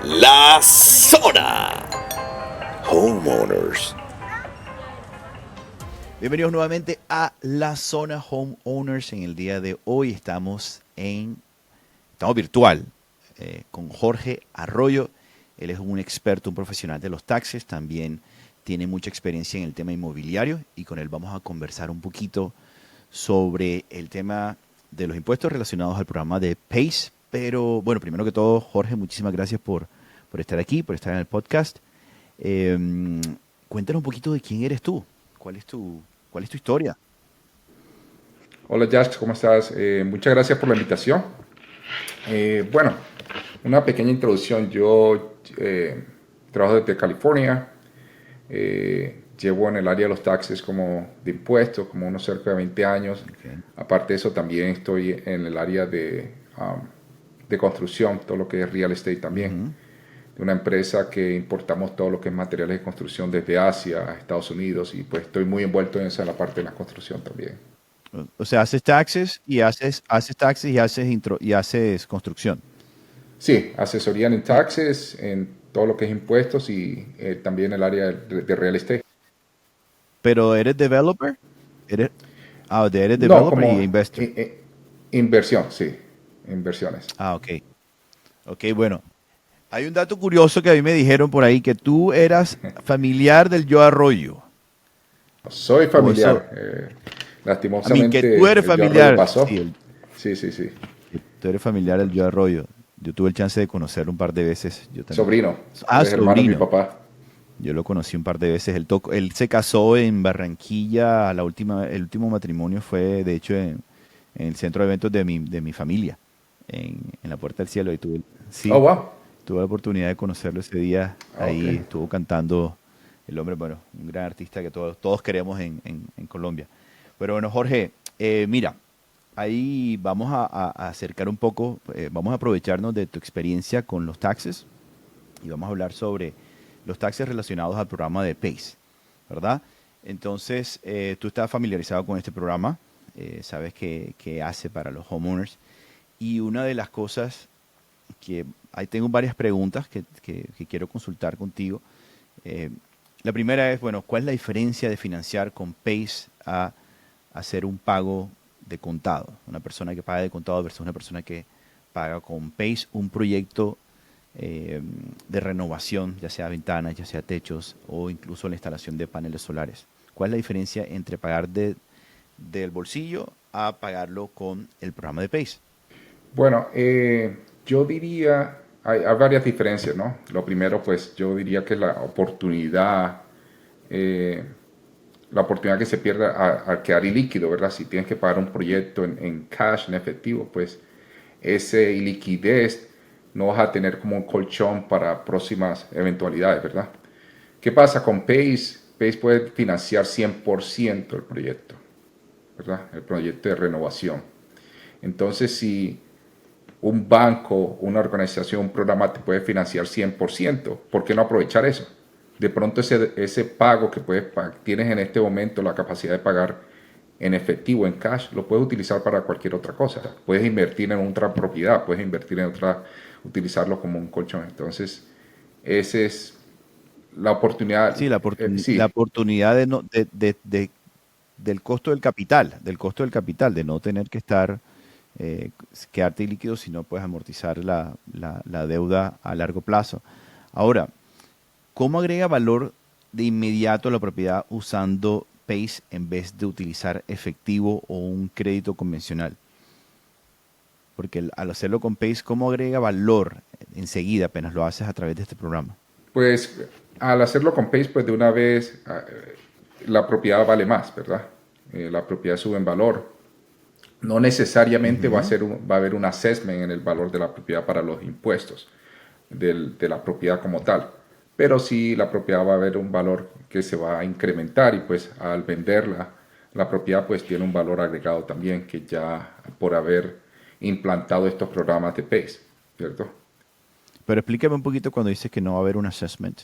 La Zona Homeowners. Bienvenidos nuevamente a La Zona Homeowners. En el día de hoy estamos virtual con Jorge Arroyo. Él es un experto, un profesional de los taxes. También tiene mucha experiencia en el tema inmobiliario y con él vamos a conversar un poquito sobre el tema de los impuestos relacionados al programa de PACE. Pero bueno, primero que todo, Jorge, muchísimas gracias por estar aquí, por estar en el podcast. Cuéntanos un poquito de quién eres tú. ¿Cuál es tu historia? Hola Jax, ¿cómo estás? Muchas gracias por la invitación. Bueno, una pequeña introducción. Yo trabajo desde California. Llevo en el área de los taxes como de impuestos, como unos cerca de 20 años. Okay. Aparte de eso, también estoy en el área de construcción, todo lo que es real estate también. De una empresa que importamos todo lo que es materiales de construcción desde Asia a Estados Unidos y pues estoy muy envuelto en esa la parte de la construcción también. O sea, haces taxes y haces construcción. Sí, asesoría en taxes, en todo lo que es impuestos y también el área de real estate. Pero eres developer, eres No, developer como y investor. inversión, sí, inversiones. Ok, bueno. Hay un dato curioso que a mí me dijeron por ahí, que tú eras familiar del Joe Arroyo. Soy O eso, familiar. que tú Lastimosamente eres el Joe Arroyo familiar. pasó. Sí, Sí. que tú eres familiar del Joe Arroyo. Yo tuve el chance de conocerlo un par de veces. Yo también. Sobrino. Es hermano de mi Sobrino. papá. Yo lo conocí un par de veces. Él se casó en Barranquilla. El último matrimonio fue, de hecho, en el centro de eventos de mi familia, en la Puerta del Cielo. Y Oh, wow. tuve la oportunidad de conocerlo ese día. Ok. Ahí estuvo cantando el hombre, bueno, un gran artista que todos queremos en Colombia. Pero bueno, Jorge, mira, ahí vamos a acercar un poco, vamos a aprovecharnos de tu experiencia con los taxes y vamos a hablar sobre los taxes relacionados al programa de PACE, ¿verdad? Entonces, tú estás familiarizado con este programa, sabes qué hace para los homeowners. Y una de las cosas que ahí tengo varias preguntas que quiero consultar contigo. La primera es, bueno, ¿cuál es la diferencia de financiar con PACE a hacer un pago de contado? Una persona que paga de contado versus una persona que paga con PACE un proyecto de renovación, ya sea ventanas, ya sea techos o incluso la instalación de paneles solares. ¿Cuál es la diferencia entre pagar del bolsillo a pagarlo con el programa de PACE? Bueno, yo diría, hay varias diferencias, ¿no? Lo primero, pues yo diría que eh, la oportunidad que se pierde al quedar ilíquido, ¿verdad? Si tienes que pagar un proyecto en cash, en efectivo, pues ese iliquidez no vas a tener como un colchón para próximas eventualidades, ¿verdad? ¿Qué pasa con Pace? Pace puede financiar 100% el proyecto, ¿verdad? El proyecto de renovación. Entonces, si un banco, una organización, un programa te puede financiar 100%, ¿por qué no aprovechar eso? De pronto ese pago que tienes en este momento la capacidad de pagar en efectivo, en cash, lo puedes utilizar para cualquier otra cosa. Puedes invertir en otra propiedad, puedes invertir en otra, utilizarlo como un colchón. Entonces, esa es la oportunidad. Sí, la Sí, oportunidad del costo del costo del capital, de no tener que eh, quedarte líquido, sino puedes amortizar la deuda a largo plazo. Ahora, ¿cómo agrega valor de inmediato a la propiedad usando PACE en vez de utilizar efectivo o un crédito convencional? Porque al hacerlo con PACE, ¿cómo agrega valor enseguida apenas lo haces a través de este programa? pues al hacerlo con Pace, pues de una vez la propiedad vale más, ¿verdad? La propiedad sube en valor. No necesariamente Ujú. va a haber un assessment en el valor de la propiedad para los impuestos de la propiedad como tal. Pero sí la propiedad va a haber un valor que se va a incrementar y pues al venderla, la propiedad pues tiene un valor agregado también que ya por haber implantado estos programas de PACE, ¿cierto? Pero explícame un poquito cuando dices que no va a haber un assessment.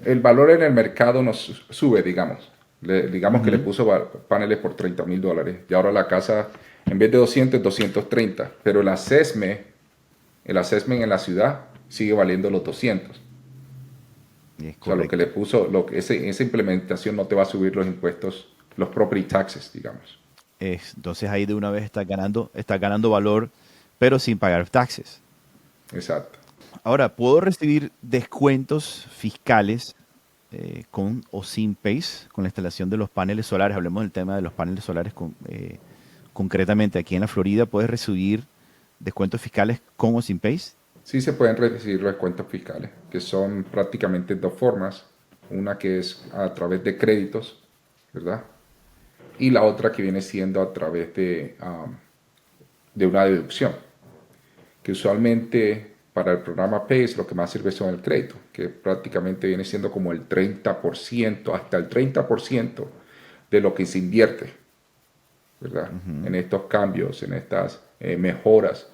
El valor en el mercado nos sube, digamos. Digamos que le Ujú. puso paneles por $30,000 y ahora la casa en vez de 200 es 230, pero el assessment en la ciudad sigue valiendo los 200. Es O sea, lo que le correcto. puso, esa implementación no te va a subir los impuestos, los property taxes, digamos. Entonces ahí de una vez está ganando valor, pero sin pagar taxes. Exacto. Ahora, ¿puedo recibir descuentos fiscales con o sin PACE con la instalación de los paneles solares? Hablemos del tema de los paneles solares concretamente. Aquí en la Florida, ¿puedes recibir descuentos fiscales con o sin PACE? Sí se pueden recibir los descuentos fiscales, que son prácticamente dos formas. Una que es a través de créditos, ¿verdad? Y la otra que viene siendo a través de una deducción, que usualmente para el programa PACE lo que más sirve son el crédito, que prácticamente viene siendo como el 30%, hasta el 30% de lo que se invierte, ¿verdad? En Ujú. estos cambios, en estas mejoras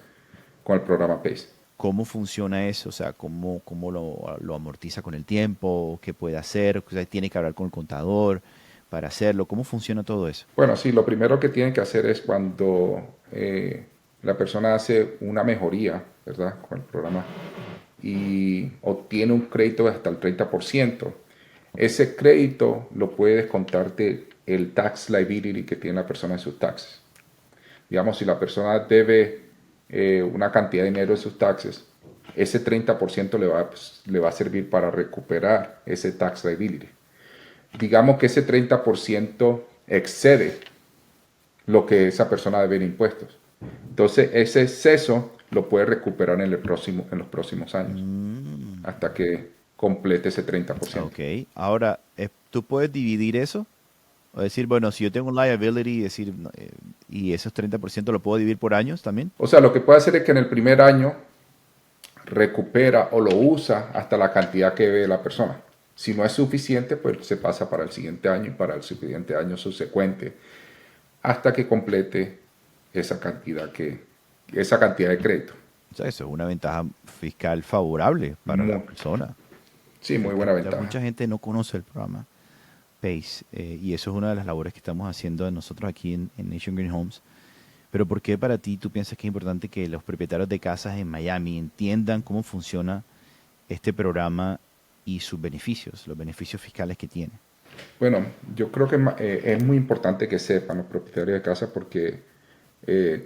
con el programa PACE. ¿Cómo funciona eso? O sea, ¿cómo lo amortiza con el tiempo? ¿Qué puede hacer? O sea, ¿tiene que hablar con el contador para hacerlo? ¿Cómo funciona todo eso? Bueno, sí, lo primero que tienen que hacer es cuando la persona hace una mejoría, ¿verdad? Con el programa y obtiene un crédito de hasta el 30%. Ese crédito lo puede descontarte el tax liability que tiene la persona en sus taxes. Digamos, si la persona debe una cantidad de dinero en sus taxes, ese 30% le va a servir para recuperar ese tax liability. Digamos que ese 30% excede lo que esa persona debe en impuestos. Entonces, ese exceso lo puede recuperar en los próximos años, Mm, hasta que complete ese 30%. ok. Ahora, ¿tú puedes dividir eso? O decir, bueno, si yo tengo un liability, decir, no, y esos 30% lo puedo dividir por años también. O sea, lo que puede hacer es que en el primer año recupera o lo usa hasta la cantidad que debe la persona. Si no es suficiente, pues se pasa para el siguiente año y para el siguiente año subsecuente, hasta que complete esa cantidad de crédito. O sea, eso es una ventaja fiscal favorable para la Muy, persona. sí, muy Porque buena ya ventaja. mucha gente no conoce el programa PACE, y eso es una de las labores que estamos haciendo nosotros aquí en Nation Green Homes. Pero ¿por qué para ti tú piensas que es importante que los propietarios de casas en Miami entiendan cómo funciona este programa y sus beneficios, los beneficios fiscales que tiene? Bueno, yo creo que es muy importante que sepan los propietarios de casa porque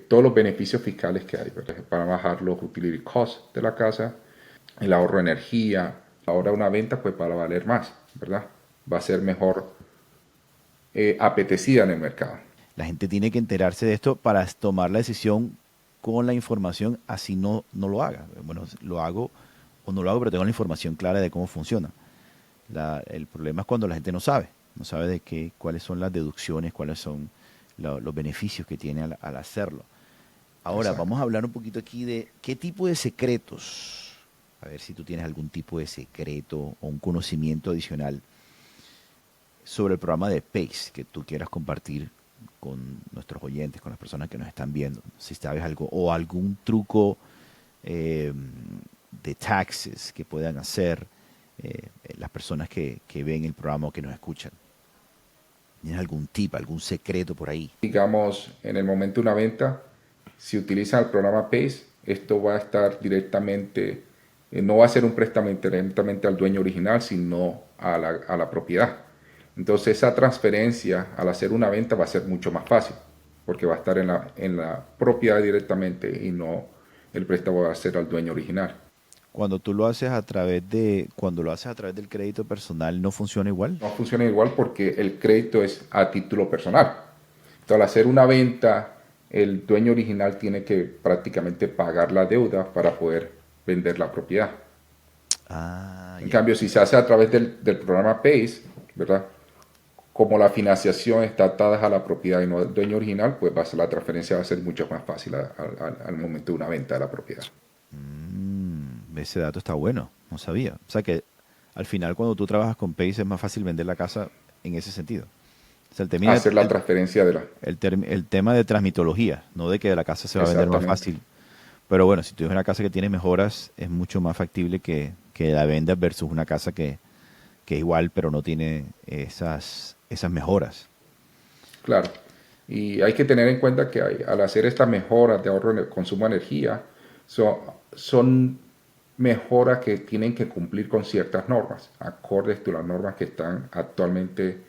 todos los beneficios fiscales que hay, ¿verdad? Para bajar los utility costs de la casa, el ahorro de energía, ahora una venta pues para valer más, ¿verdad? Va a ser mejor apetecida en el mercado. La gente tiene que enterarse de esto para tomar la decisión con la información, así no lo haga. Bueno, lo hago o no lo hago, pero tengo la información clara de cómo funciona. El problema es cuando la gente no sabe de cuáles son las deducciones, cuáles son los beneficios que tiene al hacerlo. Ahora, Exacto. vamos a hablar un poquito aquí de qué tipo de secretos, a ver si tú tienes algún tipo de secreto o un conocimiento adicional sobre el programa de PACE que tú quieras compartir con nuestros oyentes, con las personas que nos están viendo. Si sabes algo o algún truco eh, de taxes que puedan hacer las personas que ven el programa o que nos escuchan. ¿Tienes algún tip, algún secreto por ahí? Digamos, en el momento de una venta, si utilizan el programa PACE, esto va a estar directamente, no va a ser un préstamo directamente al dueño original, sino a la propiedad. Entonces esa transferencia al hacer una venta va a ser mucho más fácil, porque va a estar en la propiedad directamente y no el préstamo va a ser al dueño original. Cuando lo haces a través del crédito personal, ¿no funciona igual? No funciona igual porque el crédito es a título personal. Entonces, al hacer una venta, el dueño original tiene que prácticamente pagar la deuda para poder vender la propiedad. Ah, En ya. cambio, si se hace a través del programa PACE, ¿verdad? Como la financiación está atada a la propiedad y no al dueño original, pues la transferencia va a ser mucho más fácil al momento de una venta de la propiedad. Ese dato está bueno, no sabía. O sea que al final cuando tú trabajas con Pace es más fácil vender la casa en ese sentido. O sea, Hacer la transferencia de la... el tema de transmitología, no de que la casa se va a vender más Exactamente. fácil. Pero bueno, si tú tienes una casa que tiene mejoras, es mucho más factible que la vendas versus una casa que es igual, pero no tiene esas mejoras. Claro. Y hay que tener en cuenta que al hacer estas mejoras de ahorro en el consumo de energía, son mejoras que tienen que cumplir con ciertas normas, acordes a las normas que están actualmente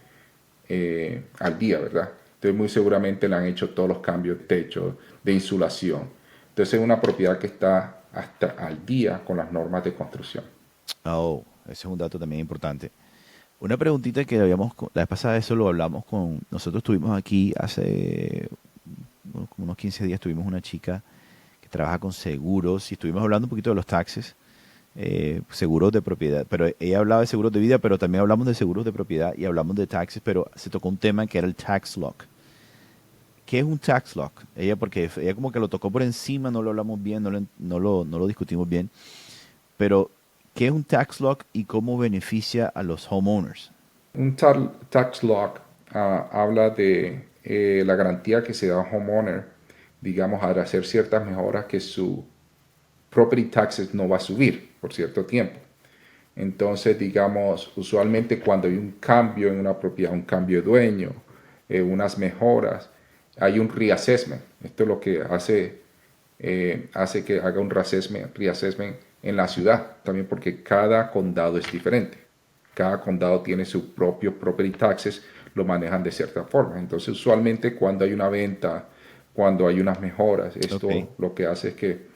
al día, ¿verdad? Entonces muy seguramente le han hecho todos los cambios de techo, de insulación. Entonces es una propiedad que está hasta al día con las normas de construcción. Oh, ese es un dato también importante. Una preguntita que la vez pasada eso lo hablamos nosotros estuvimos aquí hace como unos 15 días, tuvimos una chica que trabaja con seguros y estuvimos hablando un poquito de los taxes, seguros de propiedad, pero ella hablaba de seguros de vida, pero también hablamos de seguros de propiedad y hablamos de taxes, pero se tocó un tema que era el tax lock. ¿Qué es un tax lock? Porque ella como que lo tocó por encima, no lo hablamos bien, no lo discutimos bien, pero ¿qué es un tax lock y cómo beneficia a los homeowners? Un tax lock habla de la garantía que se da a un homeowner, digamos, al hacer ciertas mejoras que su property taxes no va a subir por cierto tiempo. Entonces, digamos, usualmente cuando hay un cambio en una propiedad, un cambio de dueño, unas mejoras, hay un reassessment. Esto es lo que hace que haga un reassessment en la ciudad, también porque cada condado es diferente. Cada condado tiene su propio property taxes, lo manejan de cierta forma. Entonces, usualmente cuando hay una venta, cuando hay unas mejoras, esto Ok. lo que hace es que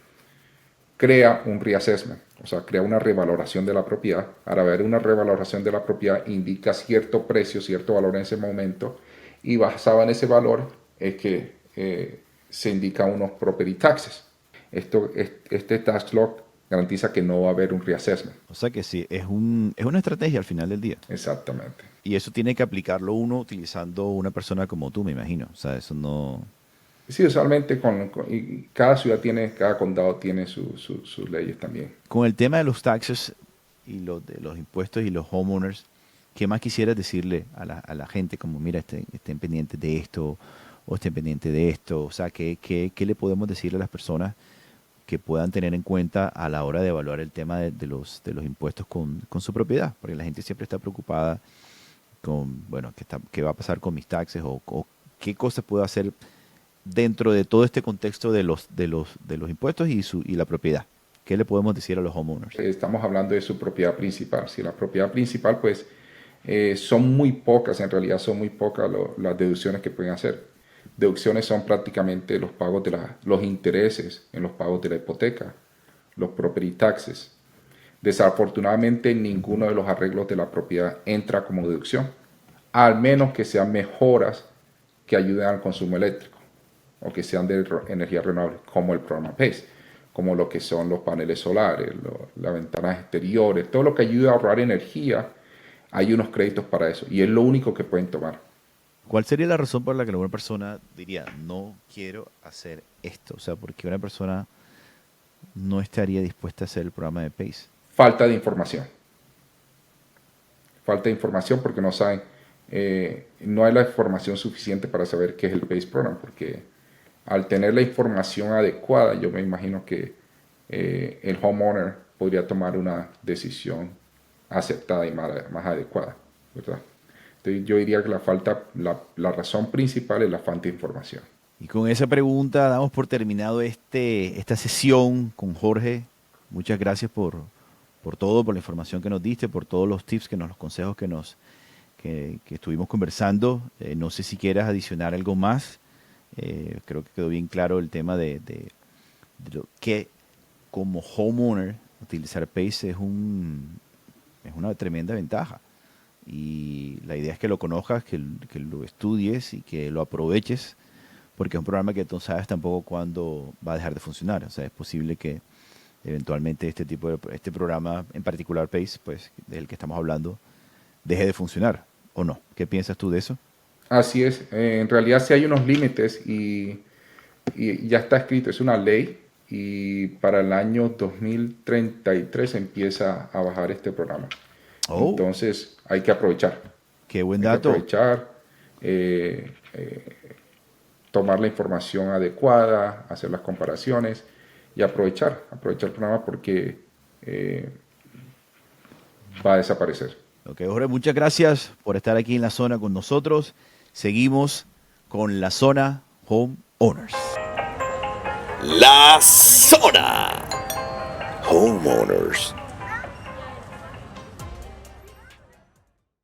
crea un reassessment, o sea, crea una revaloración de la propiedad. Al haber una revaloración de la propiedad, indica cierto precio, cierto valor en ese momento, y basado en ese valor es que se indican unos property taxes. Este tax lock garantiza que no va a haber un reassessment. O sea que sí, es una estrategia al final del día. Exactamente. Y eso tiene que aplicarlo uno utilizando una persona como tú, me imagino. O sea, eso no... Sí, usualmente y cada ciudad tiene, cada condado tiene sus leyes también. Con el tema de los taxes y de los impuestos y los homeowners, ¿qué más quisieras decirle a la gente? Como, mira, estén pendientes de esto o estén pendientes de esto. O sea, ¿qué le podemos decirle a las personas que puedan tener en cuenta a la hora de evaluar el tema de los impuestos con su propiedad? Porque la gente siempre está preocupada con, bueno, ¿qué va a pasar con mis taxes? O qué cosas puedo hacer dentro de todo este contexto de los impuestos y la propiedad. ¿Qué le podemos decir a los homeowners? Estamos hablando de su propiedad principal. Si la propiedad principal, pues son muy pocas, en realidad son muy pocas las deducciones que pueden hacer. Deducciones son prácticamente los pagos los intereses en los pagos de la hipoteca, los property taxes. Desafortunadamente, ninguno de los arreglos de la propiedad entra como deducción, al menos que sean mejoras que ayuden al consumo eléctrico o que sean de energía renovable, como el programa PACE, como lo que son los paneles solares, las ventanas exteriores, todo lo que ayude a ahorrar energía, hay unos créditos para eso y es lo único que pueden tomar. ¿Cuál sería la razón por la que una persona diría, no quiero hacer esto? O sea, ¿por qué una persona no estaría dispuesta a hacer el programa de PACE? Falta de información. Falta de información porque no saben, no hay la información suficiente para saber qué es el PACE Program, porque al tener la información adecuada, yo me imagino que el homeowner podría tomar una decisión aceptada y más adecuada, ¿verdad? Entonces yo diría que la razón principal es la falta de información. Y con esa pregunta damos por terminado esta sesión con Jorge. Muchas gracias por todo, por la información que nos diste, por todos los tips, los consejos que estuvimos conversando. No sé si quieras adicionar algo más. Creo que quedó bien claro el tema de lo que como homeowner utilizar PACE es una tremenda ventaja. Y la idea es que lo conozcas, que lo estudies y que lo aproveches, porque es un programa que tú no sabes tampoco cuándo va a dejar de funcionar. O sea, es posible que eventualmente este programa en particular PACE, pues del que estamos hablando, deje de funcionar o no. ¿Qué piensas tú de eso? Así es, en realidad sí hay unos límites y ya está escrito, es una ley y para el año 2033 empieza a bajar este programa. Oh, Entonces hay que aprovechar, qué buen hay que dato. aprovechar, tomar la información adecuada, hacer las comparaciones y aprovechar el programa porque va a desaparecer. Ok, Jorge, muchas gracias por estar aquí en la zona con nosotros. Seguimos con la zona Home Owners. La zona Homeowners